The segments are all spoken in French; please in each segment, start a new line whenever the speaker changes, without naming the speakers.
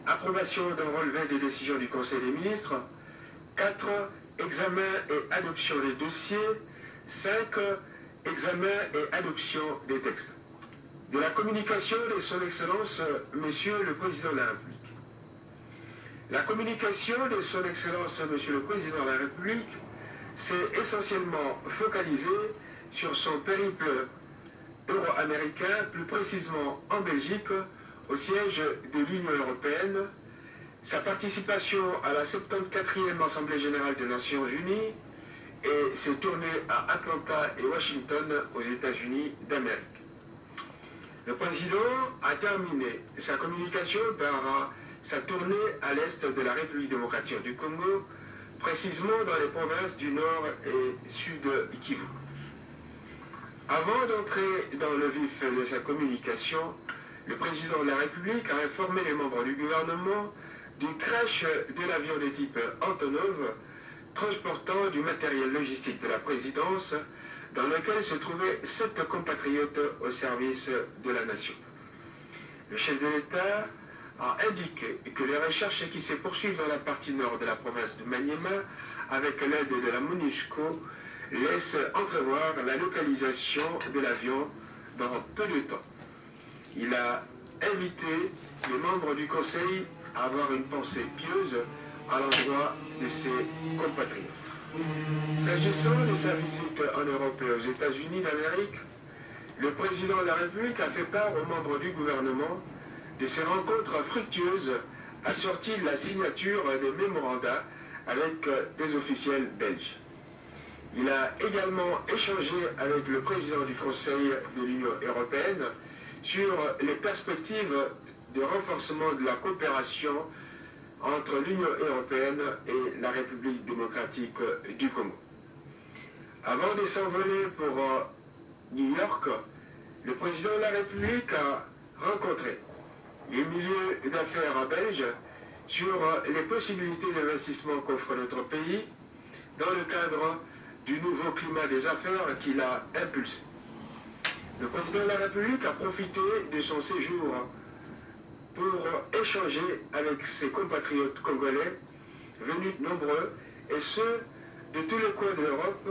approbation d'un relevé des décisions du Conseil des ministres. 4. Examen et adoption des dossiers. 5. Examen et adoption des textes. De la communication de Son Excellence, Monsieur le Président de la République. La communication de Son Excellence, Monsieur le Président de la République, s'est essentiellement focalisée sur son périple euro-américain, plus précisément en Belgique, au siège de l'Union européenne, sa participation à la 74e Assemblée générale des Nations unies et ses tournées à Atlanta et Washington aux États-Unis d'Amérique. Le président a terminé sa communication par sa tournée à l'est de la République démocratique du Congo, précisément dans les provinces du Nord et Sud Kivu. Avant d'entrer dans le vif de sa communication, le président de la République a informé les membres du gouvernement du crash de l'avion de type Antonov transportant du matériel logistique de la présidence dans lequel se trouvaient 7 compatriotes au service de la nation. Le chef de l'État a indiqué que les recherches qui se poursuivent dans la partie nord de la province de Maniema avec l'aide de la MONUSCO laissent entrevoir la localisation de l'avion dans peu de temps. Il a invité les membres du Conseil à avoir une pensée pieuse à l'endroit de ses compatriotes. S'agissant de sa visite en Europe et aux États-Unis d'Amérique, le président de la République a fait part aux membres du gouvernement de ces rencontres fructueuses assorties de la signature des mémorandas avec des officiels belges. Il a également échangé avec le président du Conseil de l'Union européenne sur les perspectives de renforcement de la coopération entre l'Union européenne et la République démocratique du Congo. Avant de s'envoler pour New York, le président de la République a rencontré les milieux d'affaires belges sur les possibilités d'investissement qu'offre notre pays dans le cadre du nouveau climat des affaires qu'il a impulsé. Le président de la République a profité de son séjour pour échanger avec ses compatriotes congolais, venus nombreux, et ceux de tous les coins de l'Europe,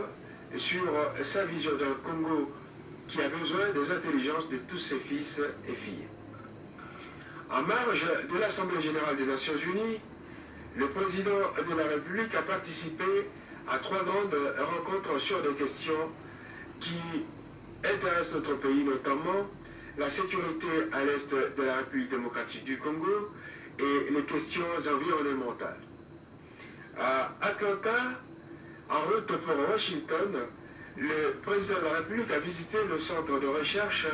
sur sa vision d'un Congo qui a besoin des intelligences de tous ses fils et filles. En marge de l'Assemblée générale des Nations unies, le président de la République a participé à 3 grandes rencontres sur des questions qui intéressent notre pays, notamment la sécurité à l'est de la République démocratique du Congo et les questions environnementales. À Atlanta, en route pour Washington, le président de la République a visité le centre de recherche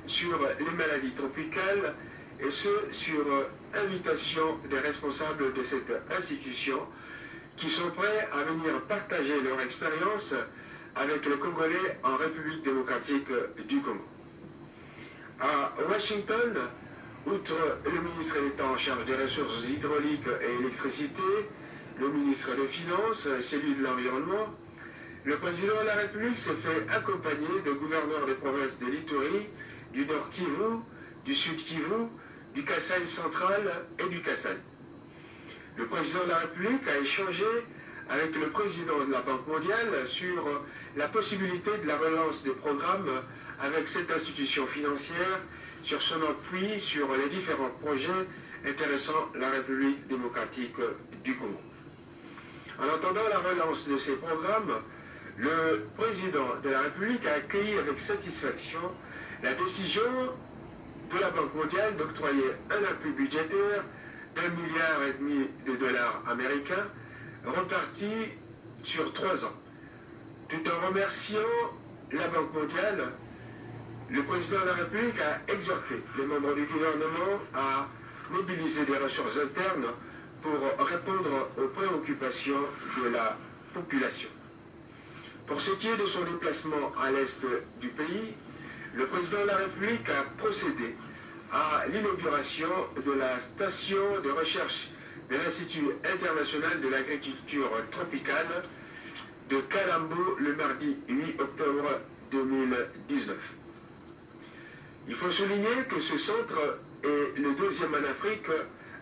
sur les maladies tropicales, et ce, sur invitation des responsables de cette institution qui sont prêts à venir partager leur expérience avec les Congolais en République démocratique du Congo. À Washington, outre le ministre d'État en charge des ressources hydrauliques et électricité, le ministre des Finances, celui de l'Environnement, le président de la République s'est fait accompagner de gouverneurs des provinces de l'Ituri, du Nord Kivu, du Sud Kivu, du Kasaï central et du Kasaï. Le président de la République a échangé avec le président de la Banque mondiale sur la possibilité de la relance des programmes avec cette institution financière, sur son appui sur les différents projets intéressant la République démocratique du Congo. En attendant la relance de ces programmes, le président de la République a accueilli avec satisfaction la décision de la Banque mondiale d'octroyer un appui budgétaire d'1,5 milliard de dollars américains reparti sur 3 ans. Tout en remerciant la Banque mondiale, le président de la République a exhorté les membres du gouvernement à mobiliser des ressources internes pour répondre aux préoccupations de la population. Pour ce qui est de son déplacement à l'est du pays, le président de la République a procédé à l'inauguration de la station de recherche de l'Institut international de l'agriculture tropicale de Kalambo le mardi 8 octobre 2019. Il faut souligner que ce centre est le 2e en Afrique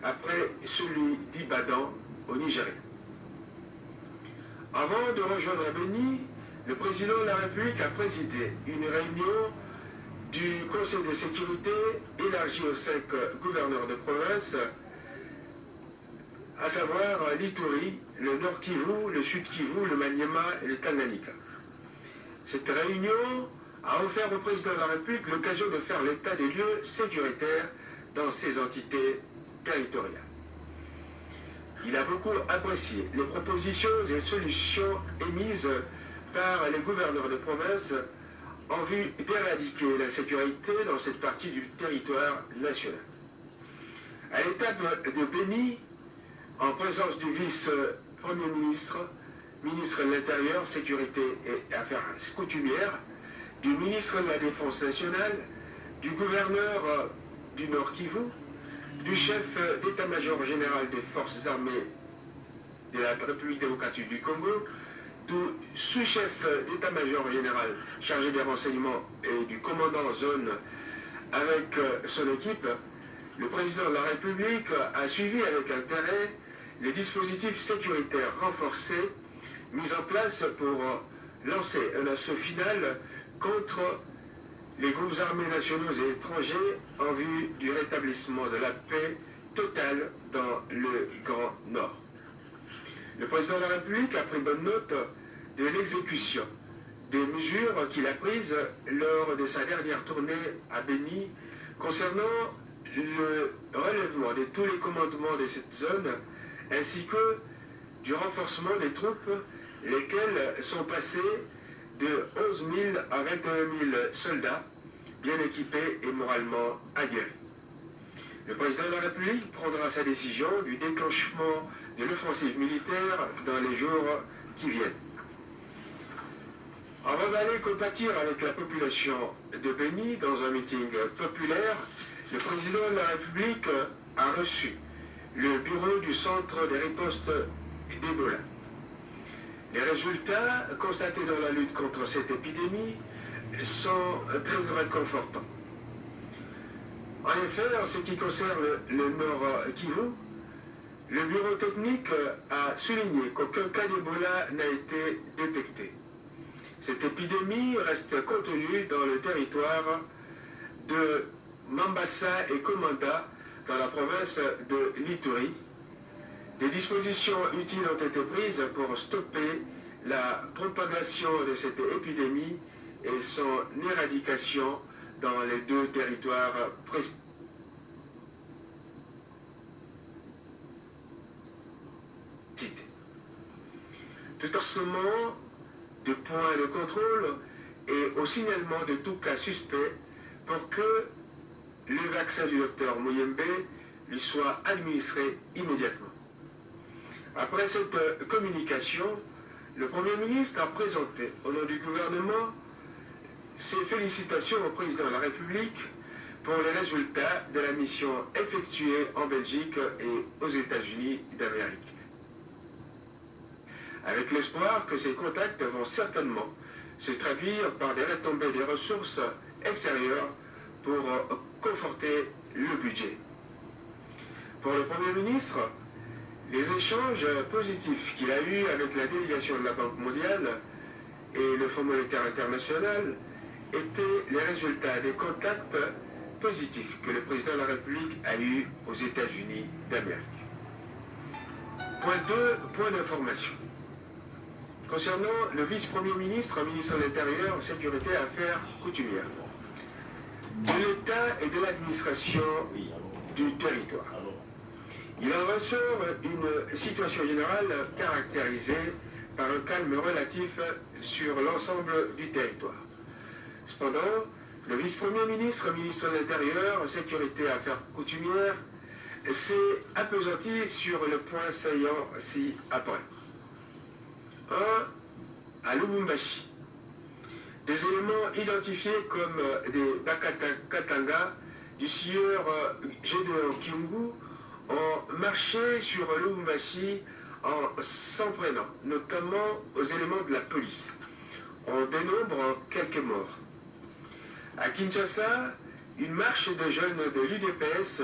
après celui d'Ibadan au Nigeria. Avant de rejoindre Béni, le président de la République a présidé une réunion du Conseil de sécurité élargi aux 5 gouverneurs de province, à savoir l'Ituri, le Nord Kivu, le Sud Kivu, le Maniema et le Tanganyika. Cette réunion a offert au président de la République l'occasion de faire l'état des lieux sécuritaires dans ces entités territoriales. Il a beaucoup apprécié les propositions et solutions émises par les gouverneurs de province en vue d'éradiquer la sécurité dans cette partie du territoire national. À l'étape de Béni, en présence du vice-premier ministre, ministre de l'Intérieur, Sécurité et Affaires coutumières, du ministre de la Défense nationale, du gouverneur du Nord Kivu, du chef d'état-major général des forces armées de la République démocratique du Congo, du sous-chef d'état-major général chargé des renseignements et du commandant zone avec son équipe, le président de la République a suivi avec intérêt les dispositifs sécuritaires renforcés mis en place pour lancer un assaut final contre les groupes armés nationaux et étrangers en vue du rétablissement de la paix totale dans le Grand Nord. Le président de la République a pris bonne note de l'exécution des mesures qu'il a prises lors de sa dernière tournée à Béni concernant le relèvement de tous les commandements de cette zone ainsi que du renforcement des troupes, lesquelles sont passées de 11 000 à 21 000 soldats bien équipés et moralement aguerris. Le président de la République prendra sa décision du déclenchement de l'offensive militaire dans les jours qui viennent. Avant d'aller compatir avec la population de Béni dans un meeting populaire, le président de la République a reçu le bureau du centre des ripostes d'Ebola. Les résultats constatés dans la lutte contre cette épidémie sont très réconfortants. En effet, en ce qui concerne le Nord Kivu, le bureau technique a souligné qu'aucun cas d'Ebola n'a été détecté. Cette épidémie reste contenue dans le territoire de Mambasa et Komanda, dans la province de l'Ituri. Des dispositions utiles ont été prises pour stopper la propagation de cette épidémie et son éradication dans les deux territoires précis. Tout renforcement de points de contrôle et au signalement de tout cas suspect pour que le vaccin du docteur Muyembe lui soit administré immédiatement. Après cette communication, le Premier ministre a présenté au nom du gouvernement ses félicitations au président de la République pour les résultats de la mission effectuée en Belgique et aux États-Unis d'Amérique. Avec l'espoir que ces contacts vont certainement se traduire par des retombées des ressources extérieures pour conforter le budget. Pour le Premier ministre, les échanges positifs qu'il a eus avec la délégation de la Banque mondiale et le Fonds monétaire international étaient les résultats des contacts positifs que le président de la République a eus aux États-Unis d'Amérique. Point 2, point d'information. Concernant le vice-premier ministre, ministre de l'Intérieur, Sécurité et Affaires coutumières, de l'État et de l'administration du territoire. Il en ressort une situation générale caractérisée par un calme relatif sur l'ensemble du territoire. Cependant, le vice-premier ministre, ministre de l'Intérieur, Sécurité et Affaires coutumières, s'est appesanti sur le point saillant ci-après. 1. À Lubumbashi. Des éléments identifiés comme des Bakatanga du sieur Gédéon Kyungu ont marché sur Lubumbashi en s'en prenant, notamment aux éléments de la police. On dénombre quelques morts. À Kinshasa, une marche de jeunes de l'UDPS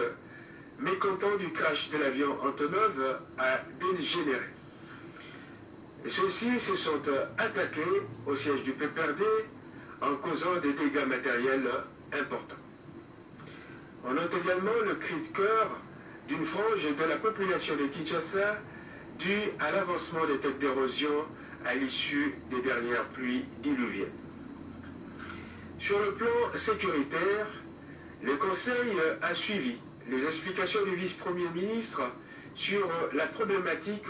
mécontents du crash de l'avion Antonov a dégénéré. Ceux-ci se sont attaqués au siège du PPRD en causant des dégâts matériels importants. On note également le cri de cœur d'une frange de la population de Kinshasa due à l'avancement des têtes d'érosion à l'issue des dernières pluies diluviennes. Sur le plan sécuritaire, le Conseil a suivi les explications du vice-premier ministre sur la problématique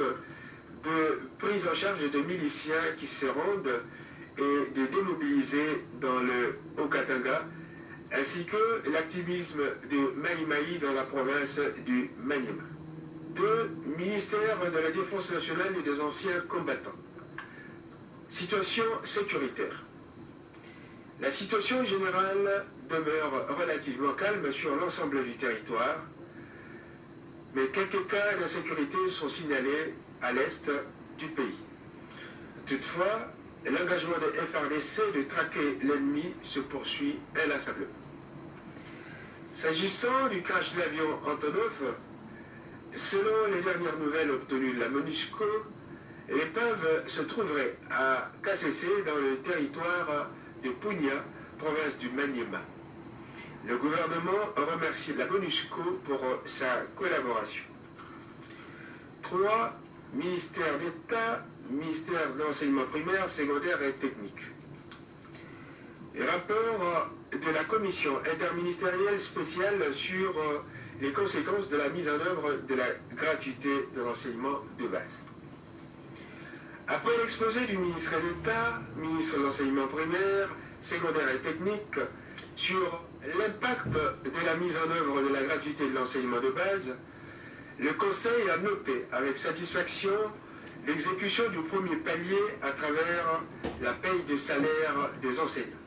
de prise en charge de miliciens qui se rendent et de démobiliser dans le Haut-Katanga, ainsi que l'activisme de Maï Maï dans la province du Maniema. 2. Ministère de la Défense nationale et des anciens combattants. Situation sécuritaire. La situation générale demeure relativement calme sur l'ensemble du territoire, mais quelques cas d'insécurité sont signalés à l'est du pays. Toutefois, l'engagement des FARDC de traquer l'ennemi se poursuit inlassablement. S'agissant du crash de l'avion Antonov, selon les dernières nouvelles obtenues de la MONUSCO, l'épave se trouverait à Kasese dans le territoire de Punya, province du Maniema. Le gouvernement remercie la MONUSCO pour sa collaboration. 3. Ministère d'État, ministère de l'enseignement primaire, secondaire et technique. Rapport de la commission interministérielle spéciale sur les conséquences de la mise en œuvre de la gratuité de l'enseignement de base. Après l'exposé du ministre d'État, ministre de l'enseignement primaire, secondaire et technique, sur l'impact de la mise en œuvre de la gratuité de l'enseignement de base, le Conseil a noté avec satisfaction l'exécution du premier palier à travers la paye de salaire des enseignants.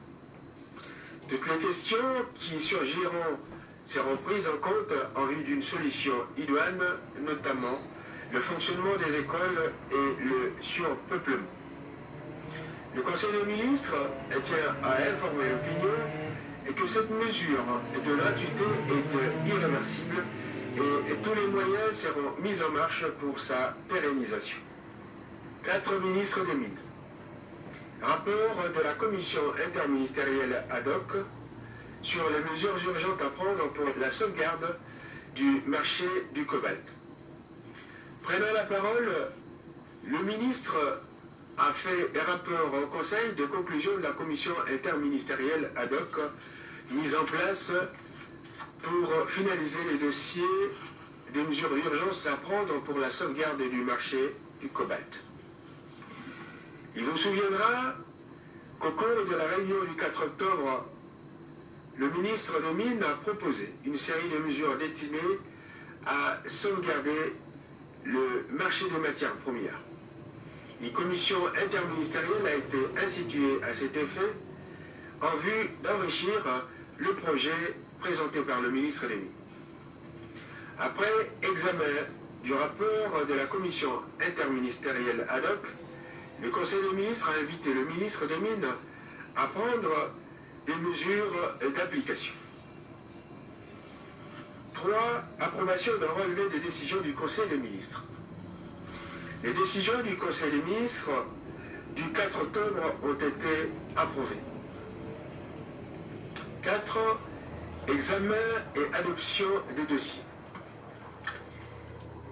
Toutes les questions qui surgiront seront prises en compte en vue d'une solution idoine, notamment le fonctionnement des écoles et le surpeuplement. Le Conseil des ministres tient à informer l'opinion que cette mesure de gratuité est irréversible et tous les moyens seront mis en marche pour sa pérennisation. 4 ministres des Mines. Rapport de la commission interministérielle ad hoc sur les mesures urgentes à prendre pour la sauvegarde du marché du cobalt. Prenant la parole, le ministre a fait un rapport au Conseil de conclusion de la commission interministérielle ad hoc mise en place pour finaliser les dossiers des mesures d'urgence à prendre pour la sauvegarde du marché du cobalt. Il vous souviendra qu'au cours de la réunion du 4 octobre, le ministre des Mines a proposé une série de mesures destinées à sauvegarder le marché des matières premières. Une commission interministérielle a été instituée à cet effet en vue d'enrichir le projet présenté par le ministre des Mines. Après examen du rapport de la commission interministérielle ad hoc, le Conseil des ministres a invité le ministre des Mines à prendre des mesures d'application. 3. Approbation d'un relevé de décision du Conseil des ministres. Les décisions du Conseil des ministres du 4 octobre ont été approuvées. 4. Examen et adoption des dossiers.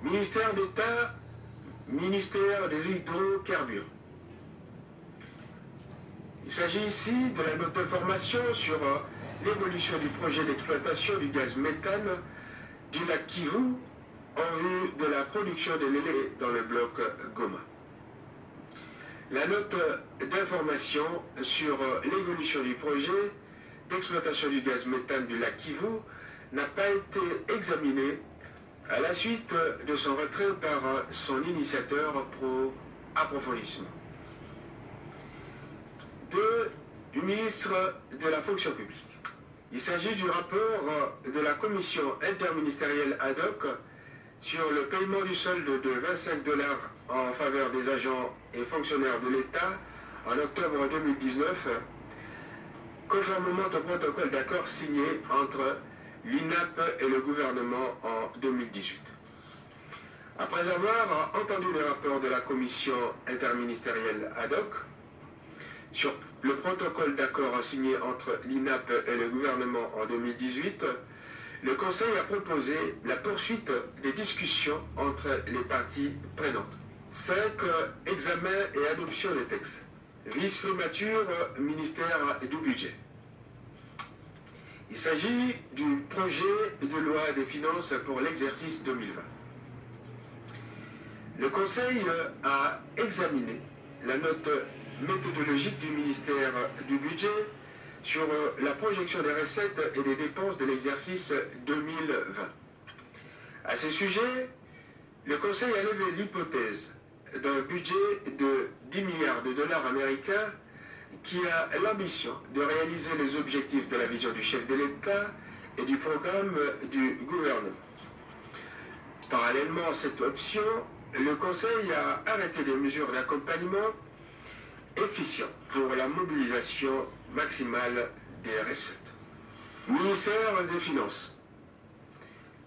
Ministère d'État, ministère des hydrocarbures. Il s'agit ici de la note d'information sur l'évolution du projet d'exploitation du gaz méthane du lac Kivu en vue de la production de lait dans le bloc Goma. La note d'information sur l'évolution du projet d'exploitation du gaz méthane du lac Kivu n'a pas été examinée à la suite de son retrait par son initiateur pour approfondissement. 2. Du ministre de la fonction publique. Il s'agit du rapport de la commission interministérielle ad hoc sur le paiement du solde de $25 en faveur des agents et fonctionnaires de l'État en octobre 2019, conformément au protocole d'accord signé entre l'INAP et le gouvernement en 2018. Après avoir entendu les rapports de la commission interministérielle ad hoc sur le protocole d'accord signé entre l'INAP et le gouvernement en 2018, le Conseil a proposé la poursuite des discussions entre les parties prenantes. 5. Examen et adoption des textes. Vice-primature, ministère du Budget. Il s'agit du projet de loi des finances pour l'exercice 2020. Le Conseil a examiné la note méthodologique du ministère du Budget sur la projection des recettes et des dépenses de l'exercice 2020. À ce sujet, le Conseil a levé l'hypothèse d'un budget de 10 milliards de dollars américains qui a l'ambition de réaliser les objectifs de la vision du chef de l'État et du programme du gouvernement. Parallèlement à cette option, le Conseil a arrêté des mesures d'accompagnement efficientes pour la mobilisation maximale des recettes. Ministère des Finances.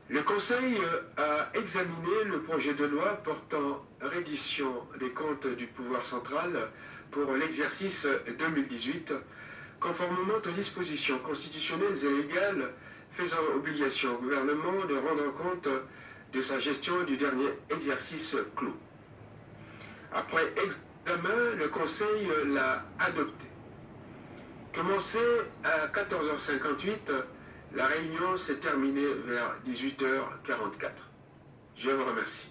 Le Conseil a examiné le projet de loi portant reddition des comptes du pouvoir central pour l'exercice 2018, conformément aux dispositions constitutionnelles et légales faisant obligation au gouvernement de rendre compte de sa gestion du dernier exercice clos. Après examen, le Conseil l'a adopté. Commencé à 14h58, la réunion s'est terminée vers 18h44. Je vous remercie.